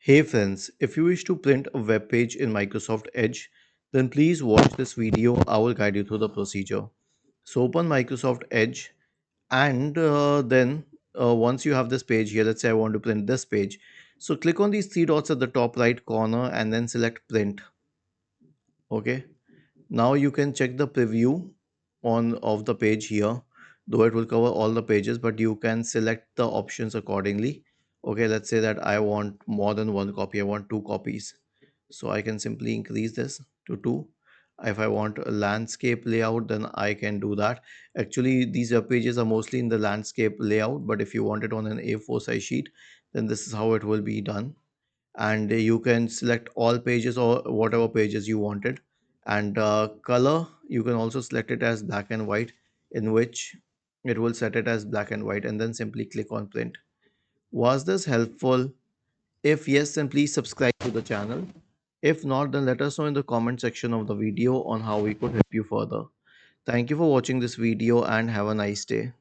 Hey friends, if you wish to print a web page in Microsoft Edge, then please watch this video. I will guide you through the procedure. So open Microsoft Edge and then once you have this page here, let's say I want to print this page. So click on these three dots at the top right corner and then select print. Okay. Now you can check the preview on of the page here, though it will cover all the pages, but you can select the options accordingly. Okay, let's say that I want more than one copy, I want two copies. So I can simply increase this to two. If I want a landscape layout, then I can do that. Actually, these web pages are mostly in the landscape layout, but if you want it on an A4 size sheet, then this is how it will be done. And you can select all pages or whatever pages you wanted. And color, you can also select it as black and white, in which it will set it as black and white, and then simply click on print. Was this helpful? If yes, then please subscribe to the channel. If not, then let us know in the comment section of the video on how we could help you further. Thank you for watching this video and have a nice day.